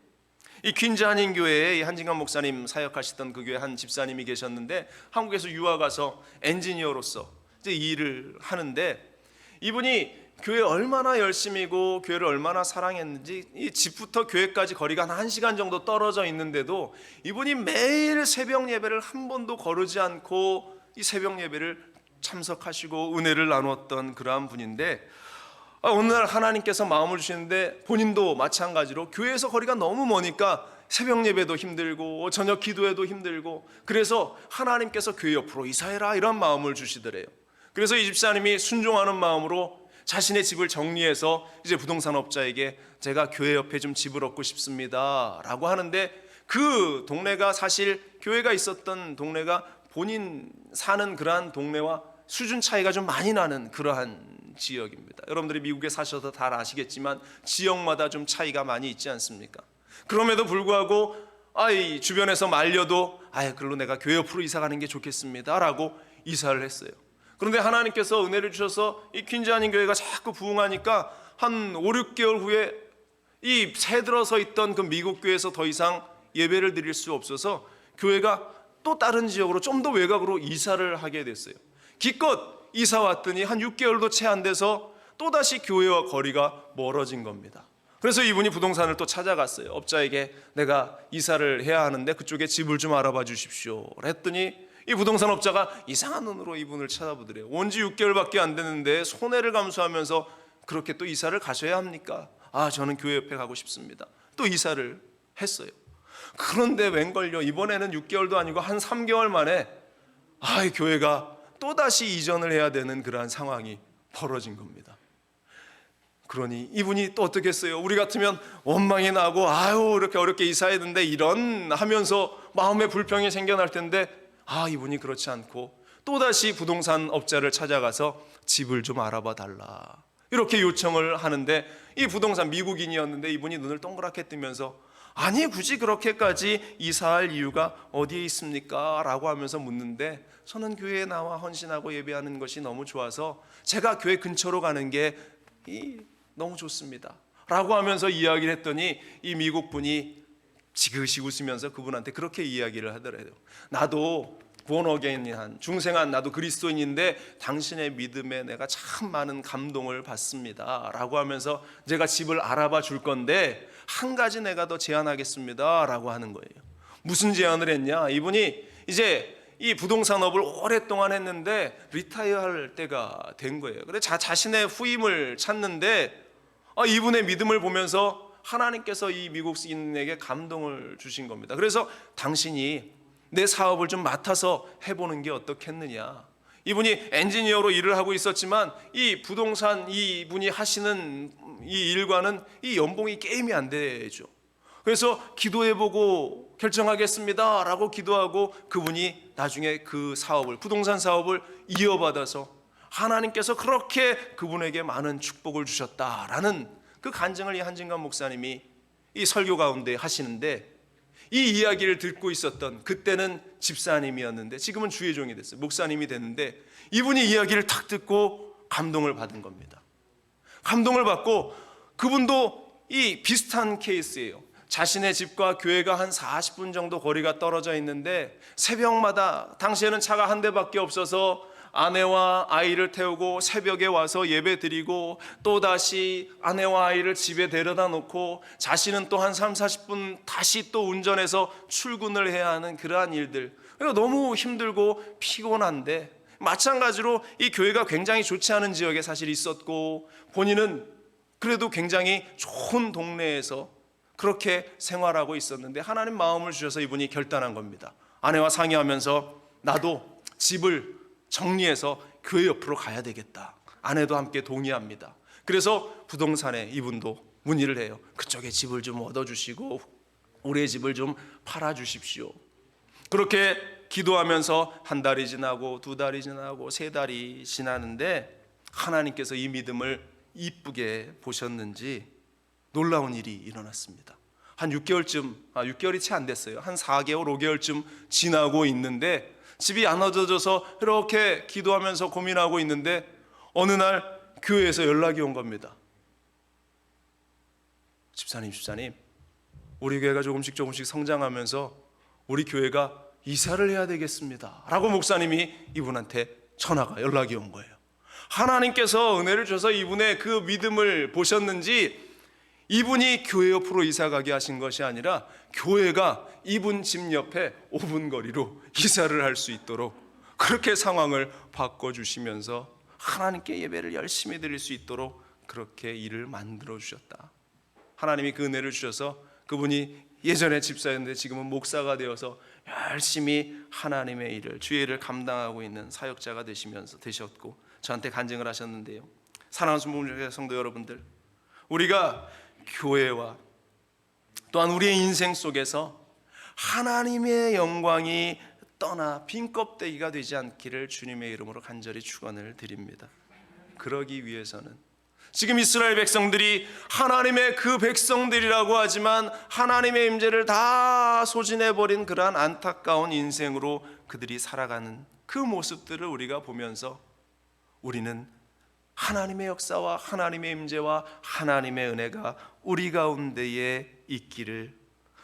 Speaker 1: 이 퀸즈 한인교회에 한진관 목사님 사역하시던 그 교회 한 집사님이 계셨는데 한국에서 유학 가서 엔지니어로서 이제 일을 하는데, 이분이 교회 얼마나 열심히고 교회를 얼마나 사랑했는지, 이 집부터 교회까지 거리가 한 1시간 정도 떨어져 있는데도 이분이 매일 새벽 예배를 한 번도 거르지 않고 이 새벽 예배를 참석하시고 은혜를 나누었던 그러한 분인데, 어느 날 하나님께서 마음을 주시는데 본인도 마찬가지로 교회에서 거리가 너무 머니까 새벽 예배도 힘들고 저녁 기도회도 힘들고, 그래서 하나님께서 교회 옆으로 이사해라 이런 마음을 주시더래요. 그래서 이 집사님이 순종하는 마음으로 자신의 집을 정리해서 이제 부동산 업자에게 제가 교회 옆에 좀 집을 얻고 싶습니다 라고 하는데, 그 동네가 사실 교회가 있었던 동네가 본인 사는 그러한 동네와 수준 차이가 좀 많이 나는 그러한 지역입니다. 여러분들이 미국에 사셔서 다 아시겠지만 지역마다 좀 차이가 많이 있지 않습니까? 그럼에도 불구하고 이 주변에서 말려도 그걸로 내가 교회 옆으로 이사 가는 게 좋겠습니다 라고 이사를 했어요. 그런데 하나님께서 은혜를 주셔서 이 퀸즈 한인 교회가 자꾸 부흥하니까 한 5, 6개월 후에 이 새들어서 있던 그 미국 교회에서 더 이상 예배를 드릴 수 없어서 교회가 또 다른 지역으로 좀 더 외곽으로 이사를 하게 됐어요. 기껏 이사 왔더니 한 6개월도 채 안 돼서 또다시 교회와 거리가 멀어진 겁니다. 그래서 이분이 부동산을 또 찾아갔어요. 업자에게 내가 이사를 해야 하는데 그쪽에 집을 좀 알아봐 주십시오 했더니 이 부동산 업자가 이상한 눈으로 이분을 쳐다보더래요. 온 지 6개월밖에 안 됐는데 손해를 감수하면서 그렇게 또 이사를 가셔야 합니까? 저는 교회 옆에 가고 싶습니다. 또 이사를 했어요. 그런데 웬걸요, 이번에는 6개월도 아니고 한 3개월 만에 이 교회가 또다시 이전을 해야 되는 그러한 상황이 벌어진 겁니다. 그러니 이분이 또 어떻게 했어요? 우리 같으면 원망이 나고 이렇게 어렵게 이사해야 되는데 이런 하면서 마음에 불평이 생겨날 텐데, 이분이 그렇지 않고 또다시 부동산 업자를 찾아가서 집을 좀 알아봐 달라 이렇게 요청을 하는데, 이 부동산 미국인이었는데 이분이 눈을 동그랗게 뜨면서 굳이 그렇게까지 이사할 이유가 어디에 있습니까? 라고 하면서 묻는데, 저는 교회에 나와 헌신하고 예배하는 것이 너무 좋아서 제가 교회 근처로 가는 게 너무 좋습니다 라고 하면서 이야기를 했더니 이 미국 분이 지그시 웃으면서 그분한테 그렇게 이야기를 하더래요. 나도 본어게인한 중생한 나도 그리스도인인데 당신의 믿음에 내가 참 많은 감동을 받습니다 라고 하면서 제가 집을 알아봐 줄 건데 한 가지 내가 더 제안하겠습니다 라고 하는 거예요. 무슨 제안을 했냐? 이분이 이제 이 부동산업을 오랫동안 했는데 리타이어 할 때가 된 거예요. 그래 자신의 후임을 찾는데 이분의 믿음을 보면서 하나님께서 이 미국인에게 감동을 주신 겁니다. 그래서 당신이 내 사업을 좀 맡아서 해보는 게 어떻겠느냐. 이분이 엔지니어로 일을 하고 있었지만 이 부동산 이분이 하시는 이 일과는 이 연봉이 게임이 안 되죠. 그래서 기도해보고 결정하겠습니다 라고 기도하고 그분이 나중에 그 사업을, 부동산 사업을 이어받아서 하나님께서 그렇게 그분에게 많은 축복을 주셨다라는 그 간증을 이 한진관 목사님이 이 설교 가운데 하시는데, 이 이야기를 듣고 있었던, 그때는 집사님이었는데 지금은 주의 종이 됐어요. 목사님이 됐는데 이분이 이야기를 탁 듣고 감동을 받은 겁니다. 감동을 받고 그분도 이 비슷한 케이스예요. 자신의 집과 교회가 한 40분 정도 거리가 떨어져 있는데 새벽마다, 당시에는 차가 한 대밖에 없어서 아내와 아이를 태우고 새벽에 와서 예배 드리고 또다시 아내와 아이를 집에 데려다 놓고 자신은 또 한 30-40분 다시 또 운전해서 출근을 해야 하는 그러한 일들, 그러니까 너무 힘들고 피곤한데, 마찬가지로 이 교회가 굉장히 좋지 않은 지역에 사실 있었고 본인은 그래도 굉장히 좋은 동네에서 그렇게 생활하고 있었는데 하나님 마음을 주셔서 이분이 결단한 겁니다. 아내와 상의하면서 나도 집을 정리해서 교회 옆으로 가야 되겠다. 아내도 함께 동의합니다. 그래서 부동산에 이분도 문의를 해요. 그쪽에 집을 좀 얻어주시고 우리의 집을 좀 팔아주십시오. 그렇게 기도하면서 한 달이 지나고 2달이 지나고 3달이 지나는데 하나님께서 이 믿음을 이쁘게 보셨는지 놀라운 일이 일어났습니다. 한 6개월이 채 안 됐어요. 한 4개월, 5개월쯤 지나고 있는데 집이 안 얻어져서 이렇게 기도하면서 고민하고 있는데 어느 날 교회에서 연락이 온 겁니다. 집사님, 우리 교회가 조금씩 성장하면서 우리 교회가 이사를 해야 되겠습니다 라고 목사님이 이분한테 연락이 온 거예요. 하나님께서 은혜를 주셔서 이분의 그 믿음을 보셨는지 이분이 교회 옆으로 이사 가게 하신 것이 아니라 교회가 이분 집 옆에 5분 거리로 이사를 할 수 있도록 그렇게 상황을 바꿔주시면서 하나님께 예배를 열심히 드릴 수 있도록 그렇게 일을 만들어 주셨다. 하나님이 그 은혜를 주셔서 그분이 예전에 집사였는데 지금은 목사가 되어서 열심히 하나님의 일을, 주의 일을 감당하고 있는 사역자가 되셨고 저한테 간증을 하셨는데요. 사랑하는 순복음교회 성도 여러분들, 우리가 교회와 또한 우리의 인생 속에서 하나님의 영광이 떠나 빈 껍데기가 되지 않기를 주님의 이름으로 간절히 축원을 드립니다. 그러기 위해서는 지금 이스라엘 백성들이 하나님의 그 백성들이라고 하지만 하나님의 임재를 다 소진해버린 그러한 안타까운 인생으로 그들이 살아가는 그 모습들을 우리가 보면서 우리는 하나님의 역사와 하나님의 임재와 하나님의 은혜가 우리 가운데에 있기를,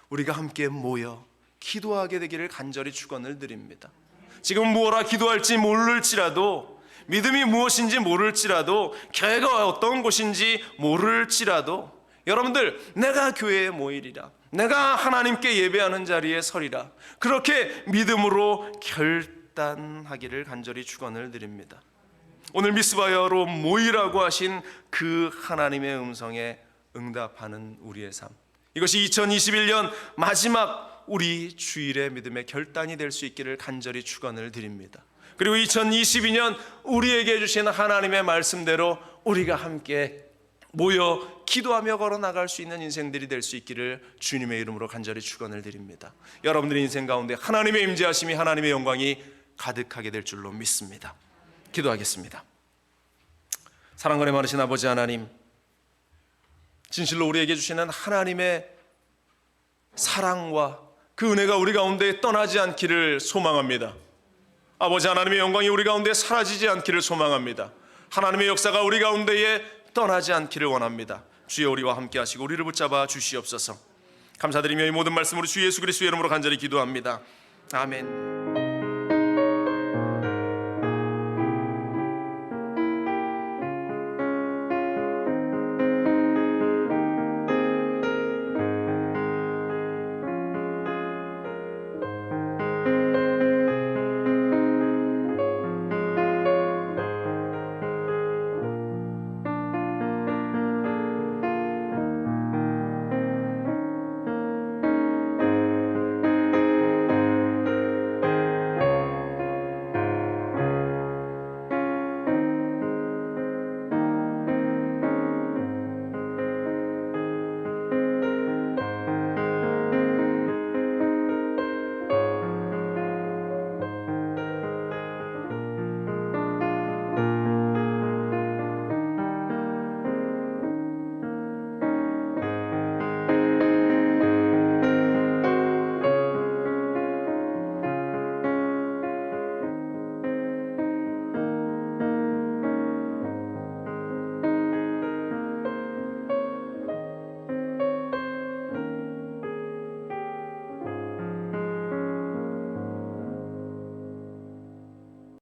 Speaker 1: 우리가 함께 모여 기도하게 되기를 간절히 축원을 드립니다. 지금 무엇라 기도할지 모를지라도, 믿음이 무엇인지 모를지라도, 교회가 어떤 곳인지 모를지라도 여러분들, 내가 교회에 모이리라, 내가 하나님께 예배하는 자리에 서리라, 그렇게 믿음으로 결단하기를 간절히 축원을 드립니다. 오늘 미스바야로 모이라고 하신 그 하나님의 음성에 응답하는 우리의 삶, 이것이 2021년 마지막 우리 주일의 믿음의 결단이 될 수 있기를 간절히 축원을 드립니다. 그리고 2022년 우리에게 주신 하나님의 말씀대로 우리가 함께 모여 기도하며 걸어나갈 수 있는 인생들이 될 수 있기를 주님의 이름으로 간절히 축원을 드립니다. 여러분들의 인생 가운데 하나님의 임재하심이, 하나님의 영광이 가득하게 될 줄로 믿습니다. 기도하겠습니다. 사랑과 은혜 많으신 아버지 하나님, 진실로 우리에게 주시는 하나님의 사랑과 그 은혜가 우리 가운데 떠나지 않기를 소망합니다. 아버지 하나님의 영광이 우리 가운데 사라지지 않기를 소망합니다. 하나님의 역사가 우리 가운데에 떠나지 않기를 원합니다. 주여 우리와 함께 하시고 우리를 붙잡아 주시옵소서. 감사드리며 이 모든 말씀으로 주 예수 그리스도의 이름으로 간절히 기도합니다. 아멘.